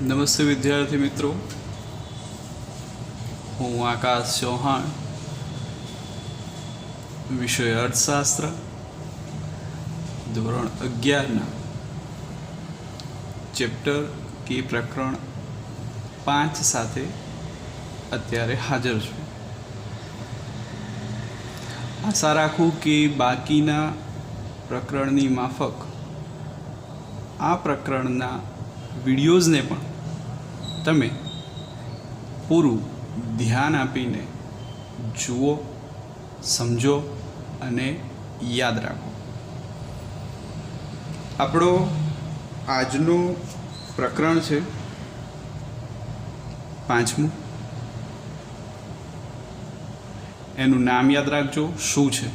નમસ્તે વિદ્યાર્થી મિત્રો, હું આકાશ ચૌહાણ, વિષય અર્થશાસ્ત્ર, ધોરણ 11ના ચેપ્ટર કે પ્રકરણ 5 સાથે અત્યારે હાજર છું. આશા રાખું કે બાકીના પ્રકરણની માફક આ પ્રકરણના વિડીયોઝને પણ તમે પૂરું ધ્યાન આપીને જુઓ, સમજો અને યાદ રાખો. આપણો આજનો પ્રકરણ છે 5મું. એનું નામ યાદ રાખજો. શું છે?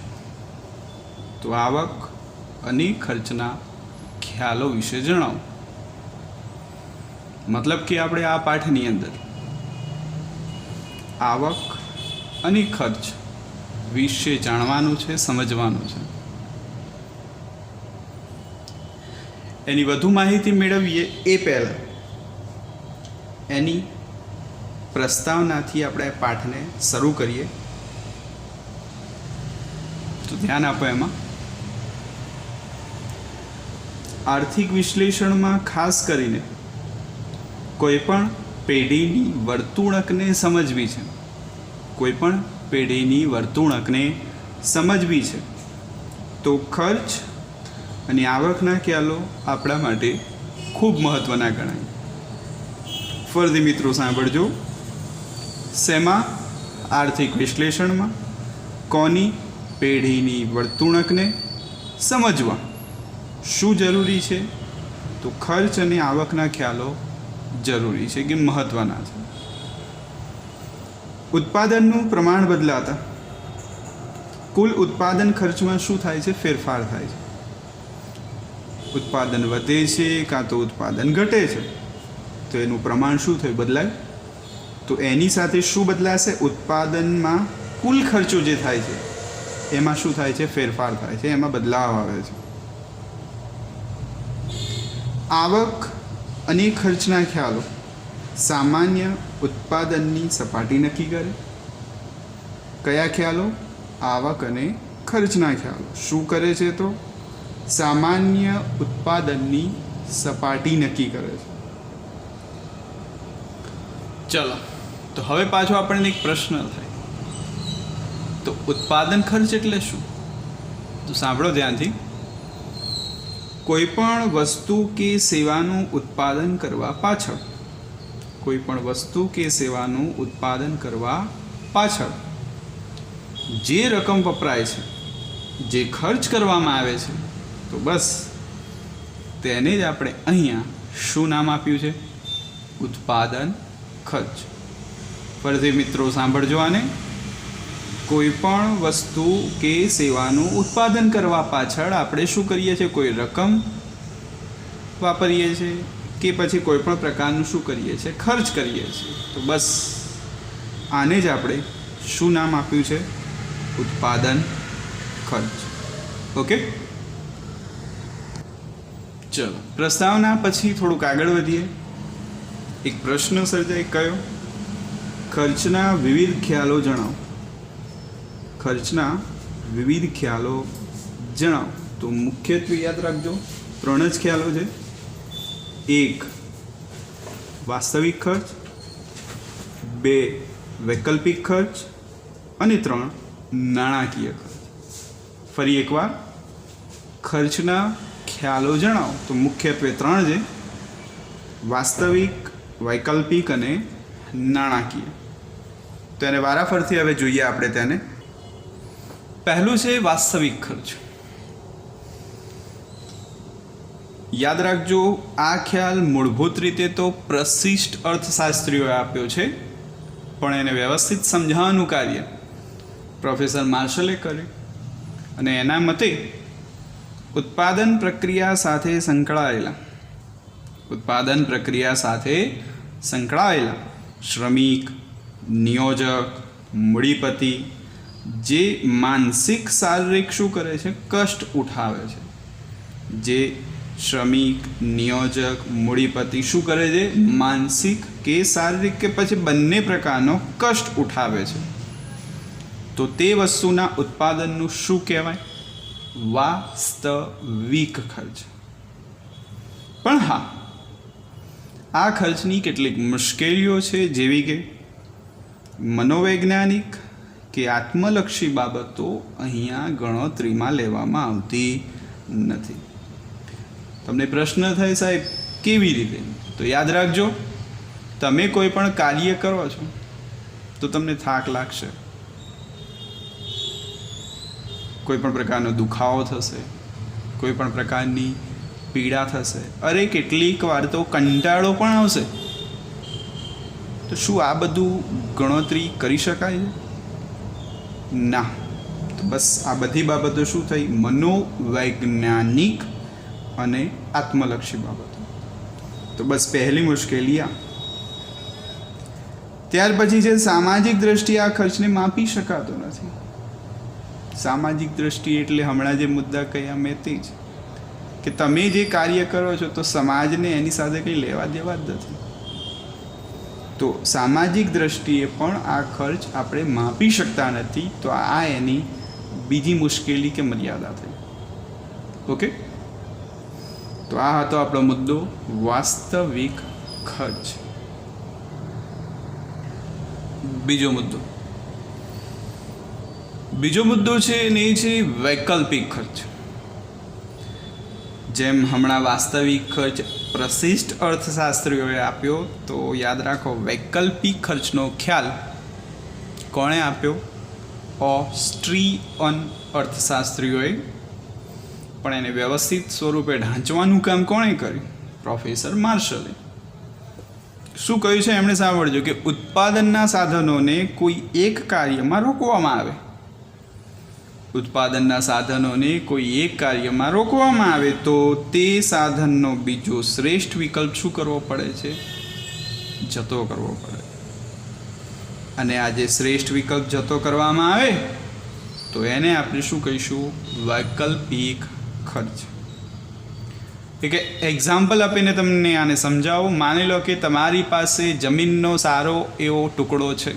તો આવક અને ખર્ચના ખ્યાલો વિશે જણાવો. મતલબ કે આપણે આ પાઠની અંદર આવક અને ખર્ચ વિશે જાણવાનું છે, સમજવાનું છે. એની વધુ માહિતી મેળવીએ એ પહેલાં એની પ્રસ્તાવનાથી આપણે પાઠને શરૂ કરીએ. તો ધ્યાન આપો. એમાં આર્થિક વિશ્લેષણમાં ખાસ કરીને કોઈપણ પેઢીની વર્તણૂકને સમજવી છે. કોઈપણ પેઢીની વર્તણૂકને સમજવી છે તો ખર્ચ અને આવકના ખ્યાલો આપણા માટે ખૂબ મહત્ત્વના ગણાય. ફરીથી મિત્રો સાંભળજો. શેમાં? આર્થિક વિશ્લેષણમાં કોની પેઢીની વર્તણૂકને સમજવા શું જરૂરી છે? તો ખર્ચ અને આવકના ખ્યાલો જરૂરી છે કે મહત્ત્વના છે. ઉત્પાદનનું પ્રમાણ બદલાતા કુલ ઉત્પાદન ખર્ચમાં શું થાય છે? ફેરફાર થાય છે. ઉત્પાદન વધે છે કાં તો ઉત્પાદન ઘટે છે તો એનું પ્રમાણ શું થયું? બદલાય. તો એની સાથે શું બદલાશે? ઉત્પાદનમાં કુલ ખર્ચો જે થાય છે એમાં શું થાય છે? ફેરફાર થાય છે, એમાં બદલાવ આવે છે. આવક અને ખર્ચના ખ્યાલો સામાન્ય ઉત્પાદનની સપાટી નક્કી કરે. કયા ખ્યાલો? આવક અને ખર્ચના ખ્યાલો શું કરે છે? તો સામાન્ય ઉત્પાદનની સપાટી નક્કી કરે છે. ચલો, તો હવે પાછો આપણને એક પ્રશ્ન થાય, તો ઉત્પાદન ખર્ચ એટલે શું? તો સાંભળો ધ્યાનથી. કોઈ પણ વસ્તુ કે સેવાનું ઉત્પાદન કરવા પાછળ જે રકમ વપરાય છે, જે ખર્ચ કરવામાં આવે છે, તો બસ તેને જ આપણે અહીંયા શું નામ આપ્યું છે? ઉત્પાદન ખર્ચ. ફરીથી મિત્રો સાંભળજો આને. કોઈ પણ વસ્તુ કે સેવાનું ઉત્પાદન કરવા પાછળ આપણે શું કરીએ છીએ? કોઈ રકમ વાપરીએ છીએ કે પછી કોઈ પણ પ્રકારનું શું કરીએ છીએ? ખર્ચ કરીએ છીએ. તો બસ આને જ આપણે શું નામ આપ્યું છે? ઉત્પાદન ખર્ચ. ઓકે, ચલો પ્રસ્તાવના પછી થોડુંક આગળ વધીએ. એક પ્રશ્ન સર્જાય. કયો? ખર્ચના વિવિધ ખ્યાલો જણાવો. ખર્ચના વિવિધ ખ્યાલો જણાવો. તો મુખ્યત્વે યાદ રાખજો 3 જ ખ્યાલો છે. 1 વાસ્તવિક ખર્ચ, 2 વૈકલ્પિક ખર્ચ અને 3 નાણાકીય ખર્ચ. ફરી એકવાર ખર્ચના ખ્યાલો જણાવો. તો મુખ્યત્વે 3 છે: વાસ્તવિક, વૈકલ્પિક અને નાણાકીય. તો એને વારાફરથી હવે જોઈએ આપણે તેને. પહેલું છે વાસ્તવિક ખર્ચ. યાદ રાખજો, આ ખ્યાલ મૂળભૂત રીતે તો પ્રશિષ્ટ અર્થશાસ્ત્રીઓએ આપ્યો છે, પણ એને વ્યવસ્થિત સમજાવવાનું કાર્ય પ્રોફેસર માર્શલે કર્યું. અને એના મતે ઉત્પાદન પ્રક્રિયા સાથે સંકળાયેલા શ્રમિક, નિયોજક, મૂડીપતિ જે માનસિક શારીરિક શું કરે છે? કષ્ટ ઉઠાવે છે, જે શ્રમિક, નિયોજક, મૂડીપતિ શું કરે છે? માનસિક કે શારીરિક કે પછી બંને પ્રકારનો કષ્ટ ઉઠાવે છે. તો તે વસ્તુના ઉત્પાદનનું શું કહેવાય? વાસ્તવિક ખર્ચ. પણ હા, આ ખર્ચની કેટલીક મુશ્કેલીઓ છે, જેવી કે મનોવૈજ્ઞાનિક કે આત્મલક્ષી બાબતો અહીંયા ગણતરીમાં લેવામાં આવતી નથી. તમને પ્રશ્ન થાય, સાહેબ કેવી રીતે? તો યાદ રાખજો, તમે કોઈ પણ કાર્ય કરો છો તો તમને થાક લાગશે, કોઈ પણ પ્રકારનો દુખાવો થશે, કોઈ પણ પ્રકારની પીડા થશે, અરે કેટલીક વાર તો કંટાળો પણ આવશે. તો શું આ બધું ગણતરી કરી શકાય છે? ના. તો બસ આ બધી બાબતો શું થઈ? મનોવૈજ્ઞાનિક અને આત્મલક્ષી બાબતો. તો બસ પહેલી મુશ્કેલી આ. ત્યાર પછી છે સામાજિક દ્રષ્ટિએ આ ખર્ચને માપી શકાતો નથી. સામાજિક દ્રષ્ટિ એટલે હમણાં જે મુદ્દા કહ્યા મેં તે જ, કે તમે જે કાર્ય કરો છો તો સમાજને એની સાથે કંઈ લેવા દેવા જ નથી. તો સામાજિક દ્રષ્ટિએ પણ આ ખર્ચ આપણે માપી શકતા નથી. તો આ એની બીજી મુશ્કેલી કે મર્યાદા થઈ. ઓકે, તો આ હતો આપણો મુદ્દો, વાસ્તવિક ખર્ચ. બીજો મુદ્દો છે અને એ છે વૈકલ્પિક ખર્ચ. જેમ હમણાં વાસ્તવિક ખર્ચ પ્રશિષ્ટ અર્થશાસ્ત્રીઓએ આપ્યો, તો યાદ રાખો વૈકલ્પિક ખર્ચનો ખ્યાલ કોણે આપ્યો? ઓસ્ટ્રીયન અર્થશાસ્ત્રીઓએ. પણ એને વ્યવસ્થિત સ્વરૂપે ઢાંચવાનું કામ કોણે કર્યું? પ્રોફેસર માર્શલે. શું કહ્યું છે એમણે? સાંભળજો કે ઉત્પાદનના સાધનોને કોઈ એક કાર્યમાં રોકવામાં આવે. ઉત્પાદનના સાધનોને કોઈ એક કાર્યમાં રોકવામાં આવે તો તે સાધનનો બીજો શ્રેષ્ઠ વિકલ્પ શું કરવો પડે છે? જતો કરવો પડે. અને આ જે શ્રેષ્ઠ વિકલ્પ જતો કરવામાં આવે તો એને આપણે શું કહીશું? વૈકલ્પિક ખર્ચ. કે એક્ઝામ્પલ આપીને તમને આને સમજાવું. માની લો કે તમારી પાસે જમીનનો સારો એવો ટુકડો છે,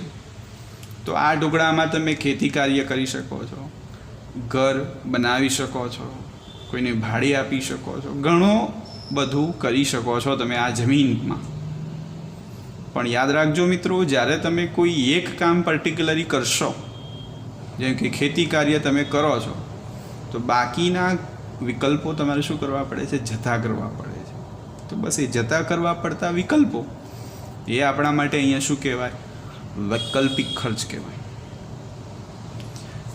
તો આ ટુકડામાં તમે ખેતી કાર્ય કરી શકો છો, ઘર બનાવી શકો છો, કોઈને ભાડે આપી શકો છો, ઘણું બધું કરી શકો છો તમે આ જમીનમાં. પણ યાદ રાખજો મિત્રો, જ્યારે તમે કોઈ એક કામ પર્ટિક્યુલરલી કરશો, જેમ કે ખેતી કાર્ય તમે કરો છો, તો બાકીના વિકલ્પો તમારે શું કરવા પડે છે? જતા કરવા પડે છે. તો બસ એ જતા કરવા પડતા વિકલ્પો એ આપણા માટે અહીંયા શું કહેવાય? વૈકલ્પિક ખર્ચ કહેવાય.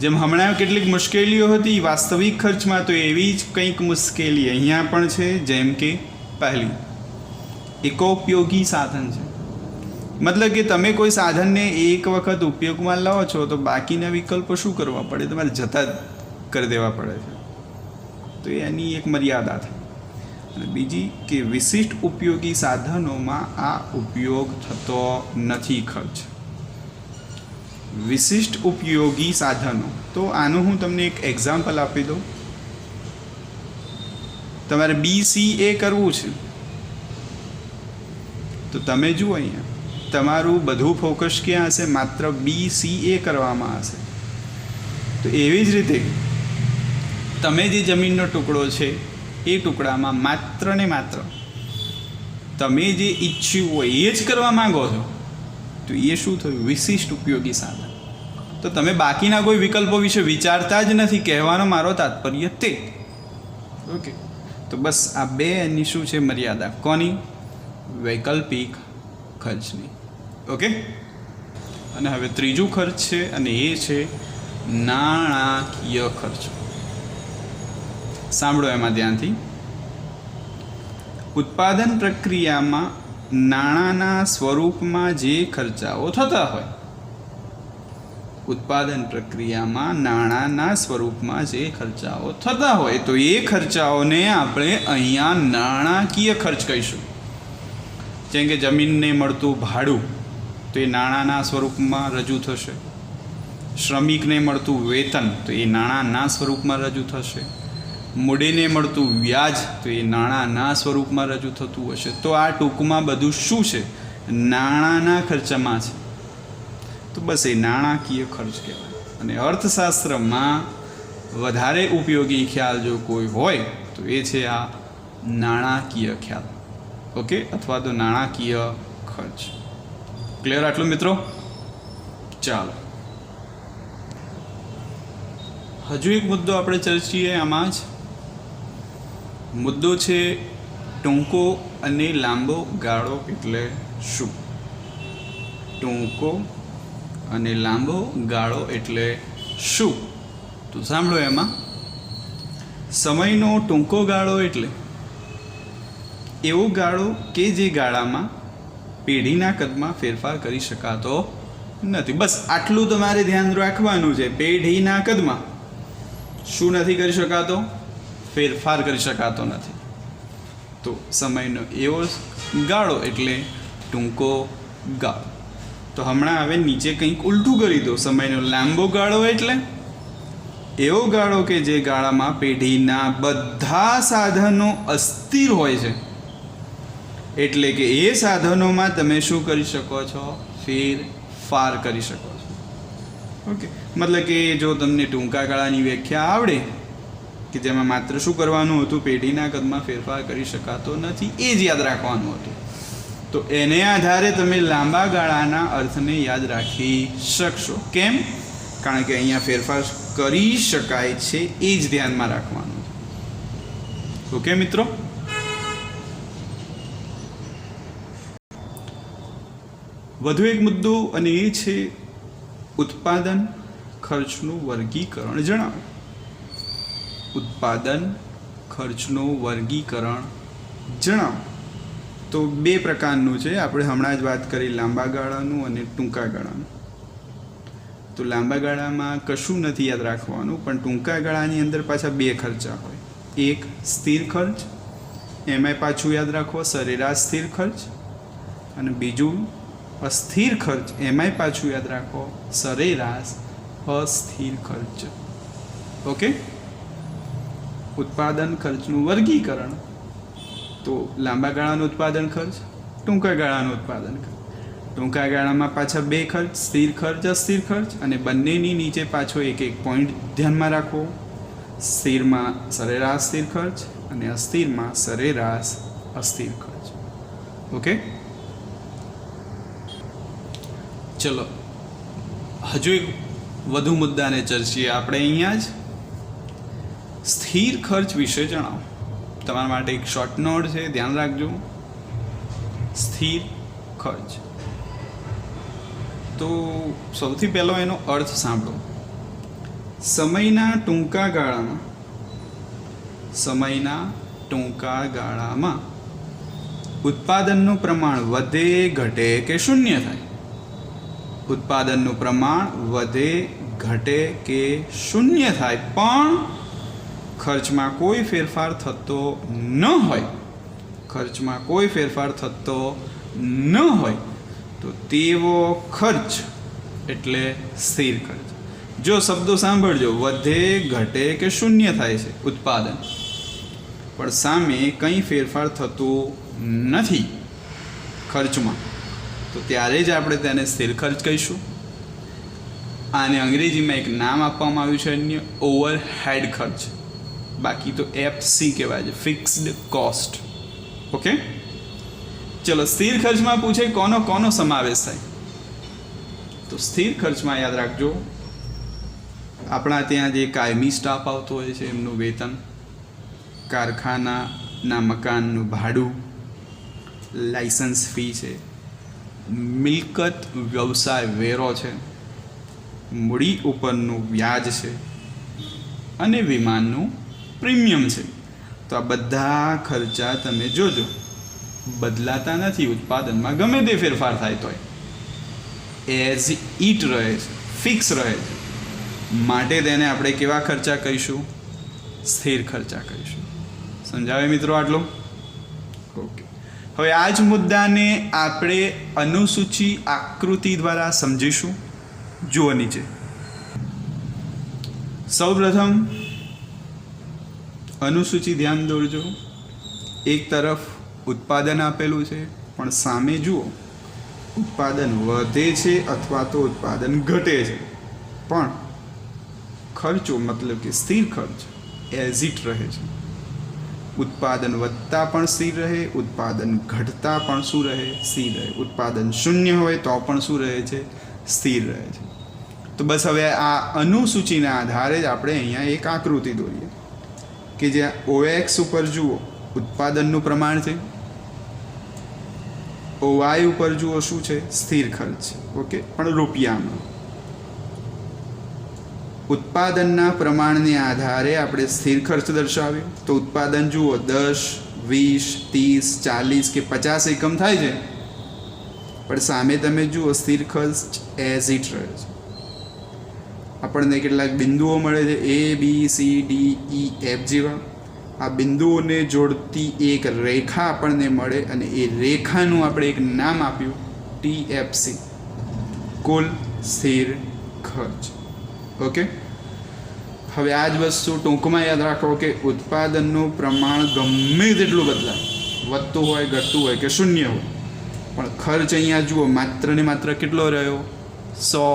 જેમ હમણાં કેટલીક મુશ્કેલીઓ હતી વાસ્તવિક ખર્ચમાં, તો એવી જ કંઈક મુશ્કેલી અહીંયા પણ છે. જેમ કે પહેલી, એકોપયોગી સાધન છે. મતલબ કે તમે કોઈ સાધનને એક વખત ઉપયોગમાં લો છો તો બાકીના વિકલ્પો શું કરવા પડે? તમારે જતા કરી દેવા પડે છે. તો એની એક મર્યાદા થઈ. અને બીજી કે વિશિષ્ટ ઉપયોગી સાધનોમાં આ ઉપયોગ થતો નથી ખર્ચ. વિશિષ્ટ ઉપયોગી સાધનો, તો આનું હું તમને એક એક્ઝામ્પલ આપી દઉં. તમારે BCA કરવું છે, તો તમે જુઓ અહીંયા તમારું બધું ફોકસ ક્યાં હશે? માત્ર BCA કરવામાં હશે. તો એવી જ રીતે તમે જે જમીનનો ટુકડો છે એ ટુકડામાં માત્ર ને માત્ર તમે જે ઈચ્છ્યું હોય એ જ કરવા માંગો છો, તો એ શું થયું? વિશિષ્ટ ઉપયોગી સાધન. તો તમે બાકીના કોઈ વિકલ્પો વિશે વિચારતા જ નથી, કહેવાનો મારો તાત્પર્ય તે. ઓકે, તો બસ આ બે એની શું છે? મર્યાદા. કોની? વૈકલ્પિક ખર્ચની. ઓકે, અને હવે ત્રીજું ખર્ચ છે અને એ છે નાણાકીય ખર્ચ. સાંભળો એમાં ધ્યાનથી. ઉત્પાદન પ્રક્રિયામાં નાણાંના સ્વરૂપમાં જે ખર્ચાઓ થતા હોય, ઉત્પાદન પ્રક્રિયામાં નાણાંના સ્વરૂપમાં જે ખર્ચાઓ થતા હોય, તો એ ખર્ચાઓને આપણે અહીંયા નાણાકીય ખર્ચ કહીશું. જેમ કે જમીનને મળતું ભાડું, તો એ નાણાંના સ્વરૂપમાં રજૂ થશે. શ્રમિકને મળતું વેતન, તો એ નાણાંના સ્વરૂપમાં રજૂ થશે. મૂડીને મળતું વ્યાજ તો એ નાણાંના સ્વરૂપમાં રજૂ થતું હશે. તો આ ટૂંકમાં બધું શું છે? નાણાંના ખર્ચમાં છે. તો બસ એ નાણાકીય ખર્ચ કહેવાય. અને અર્થશાસ્ત્રમાં વધારે ઉપયોગી ખ્યાલ જો કોઈ હોય તો એ છે આ નાણાકીય ખ્યાલ. ઓકે, અથવા તો નાણાકીય ખર્ચ. ક્લિયર આટલું મિત્રો? ચાલો હજુ એક મુદ્દો આપણે ચર્ચીએ આમાં જ. મુદ્દો છે ટૂંકો અને લાંબો ગાળો એટલે શું? ટૂંકો અને લાંબો ગાળો એટલે શું? તો સાંભળો, એમાં સમયનો ટૂંકો ગાળો એટલે એવો ગાળો કે જે ગાળામાં પેઢીના કદમાં ફેરફાર કરી શકાતો નથી. બસ આટલું તમારે ધ્યાન રાખવાનું છે. પેઢીના કદમાં શું નથી કરી શકાતો? ફેરફાર કરી શકાતો નથી. તો સમયનો એવો ગાળો એટલે ટૂંકો ગાળો. તો હમણાં હવે નીચે કંઈક ઉલટું કરી દો. સમયનો લાંબો ગાળો એટલે એવો ગાળો કે જે ગાળામાં પેઢીના બધા સાધનો અસ્થિર હોય છે. એટલે કે એ સાધનોમાં તમે શું કરી શકો છો? ફેરફાર કરી શકો છો. ઓકે, મતલબ કે જો તમને ટૂંકા ગાળાની વ્યાખ્યા આવડે કે જેમાં માત્ર શું કરવાનું હતું? પેઢીના કદમાં ફેરફાર કરી શકાતો નથી, એ જ યાદ રાખવાનું હતું. તો એને આધારે તમે લાંબા ગાળાના અર્થને યાદ રાખી શકશો. કેમ? કારણ કે અહીંયા ફેરફાર કરી શકાય છે, એ જ ધ્યાનમાં રાખવાનું છે. ઓકે મિત્રો? વધુ એક મુદ્દો અને એ છે ઉત્પાદન ખર્ચનું વર્ગીકરણ જણાવો. ઉત્પાદન ખર્ચનું વર્ગીકરણ જણાવો. તો બે પ્રકારનું છે. આપણે હમણાં જ વાત કરી લાંબા ગાળાનું અને ટૂંકા ગાળાનું. તો લાંબા ગાળામાં કશું નથી યાદ રાખવાનું, પણ ટૂંકા ગાળાની અંદર પાછા બે ખર્ચા હોય. એક સ્થિર ખર્ચ, એમાંય પાછું યાદ રાખો સરેરાશ સ્થિર ખર્ચ, અને બીજું અસ્થિર ખર્ચ, એમાંય પાછું યાદ રાખો સરેરાશ અસ્થિર ખર્ચ. ઓકે, ઉત્પાદન ખર્ચનું વર્ગીકરણ. તો લાંબા ગાળાનું ઉત્પાદન ખર્ચ, ટૂંકા ગાળાનું ઉત્પાદન ખર્ચ. ટૂંકા ગાળામાં પાછા બે ખર્ચ, સ્થિર ખર્ચ, અસ્થિર ખર્ચ, અને બંનેની નીચે પાછો એક એક પોઈન્ટ ધ્યાનમાં રાખો. સ્થિરમાં સરેરાશ સ્થિર ખર્ચ અને અસ્થિરમાં સરેરાશ અસ્થિર ખર્ચ. ઓકે, ચલો હજુ એક વધુ મુદ્દાને ચર્ચીએ આપણે અહીંયા જ. સ્થિર ખર્ચ વિશે જણાવો. તમારા માટે એક શોર્ટ નોટ છે, ધ્યાન રાખજો. સ્થિર ખર્ચ. તો સૌથી પહેલો એનો અર્થ સાંભળો. સમયના ટૂંકા ગાળામાં ઉત્પાદનનું પ્રમાણ વધે, ઘટે કે શૂન્ય થાય. ઉત્પાદનનું પ્રમાણ વધે, ઘટે કે શૂન્ય થાય, પણ ખર્ચમાં કોઈ ફેરફાર થતો ન હોય. ખર્ચમાં કોઈ ફેરફાર થતો ન હોય તો તેવો ખર્ચ એટલે સ્થિર ખર્ચ. જો શબ્દો સાંભળજો, વધે, ઘટે કે શૂન્ય થાય છે ઉત્પાદન, પણ સામે કંઈ ફેરફાર થતો નથી ખર્ચમાં, તો ત્યારે જ આપણે તેને સ્થિર ખર્ચ કહીશું. આને અંગ્રેજીમાં એક નામ આપવામાં આવ્યું છે અન્ય, ઓવરહેડ ખર્ચ. બાકી તો FC કહેવાય છે, ફિક્સ્ડ કોસ્ટ. ઓકે, ચલો સ્થિર ખર્ચમાં પૂછે કોનો સમાવેશ થાય. તો સ્થિર ખર્ચમાં યાદ રાખજો, આપણા ત્યાં જે કાયમી સ્ટાફ આવતો હોય છે એમનું વેતન, કારખાનાના મકાનનું ભાડું, લાઇસન્સ ફી છે, મિલકત વ્યવસાય વેરો છે, મૂડી ઉપરનું વ્યાજ છે, અને વિમાનનું પ્રીમિયમ છે. તો આ બધા ખર્ચા તમે જોજો બદલાતા નથી ઉત્પાદનમાં, ગમે તે ફેરફાર થાય તોય એઝ ઇટ રહે છે, ફિક્સ રહે છે. માટે તેને આપણે કેવા ખર્ચા કહીશું? સ્થિર ખર્ચા કહીશું. સમજાવે મિત્રો આટલું? ઓકે, હવે આ જ મુદ્દાને આપણે અનુસૂચિ આકૃતિ દ્વારા સમજીશું. જુઓ નીચે. સૌપ્રથમ અનુસૂચિ ધ્યાન દોરજો. એક તરફ ઉત્પાદન આપેલું છે પણ સામે જુઓ ઉત્પાદન વધે છે અથવા તો ઉત્પાદન ઘટે છે, પણ ખર્ચો મતલબ કે સ્થિર ખર્ચ એઝ ઇટ રહે છે. ઉત્પાદન વધતા પણ સ્થિર રહે, ઉત્પાદન ઘટતા પણ શું રહે? સ્થિર રહે. ઉત્પાદન શૂન્ય હોય તો પણ શું રહે છે? સ્થિર રહે છે. તો બસ હવે આ અનુસૂચિના આધારે જ આપણે અહીંયા એક આકૃતિ દોરીએ કે જ્યાં OX ઉપર જુઓ ઉત્પાદનનું પ્રમાણ છે, OY ઉપર જુઓ શું છે? સ્થિર ખર્ચ છે. ઓકે, પણ રૂપિયામાં. ઉત્પાદનના પ્રમાણને આધારે આપણે સ્થિર ખર્ચ દર્શાવ્યો. તો ઉત્પાદન જુઓ 10, 20, 30, 40 કે 50 એકમ થાય છે, પણ સામે તમે જુઓ સ્થિર ખર્ચ એઝ ઇટ રહે છે. આપણને કેટલાક બિંદુઓ મળે છે ABCDEF જેવા. આ બિંદુઓને જોડતી એક રેખા આપણને મળે અને એ રેખાનું આપણે એક નામ આપ્યું TFC, કુલ સ્થિર ખર્ચ. ઓકે, હવે આ જ વસ્તુ ટૂંકમાં યાદ રાખો કે ઉત્પાદનનું પ્રમાણ ગમે તેટલું બદલાય, વધતું હોય, ઘટતું હોય કે શૂન્ય હોય, પણ ખર્ચ અહીંયા જુઓ માત્ર ને માત્ર કેટલો રહ્યો? 100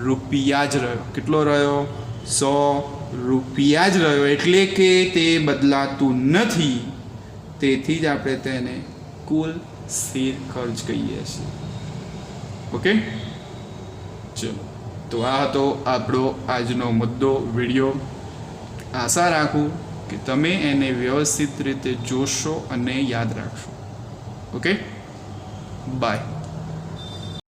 રૂપિયા જ રહ્યો. કેટલો રહ્યો? 100 રૂપિયા જ રહ્યો. એટલે કે તે બદલાતું નથી, તેથી જ આપણે તેને કુલ સ્થિર ખર્ચ કહીએ છીએ. ઓકે, ચલો, તો આ હતો આપણો આજનો મુદ્દો, વિડીયો. આશા રાખું કે તમે એને વ્યવસ્થિત રીતે જોશો અને યાદ રાખશો. Okay, by.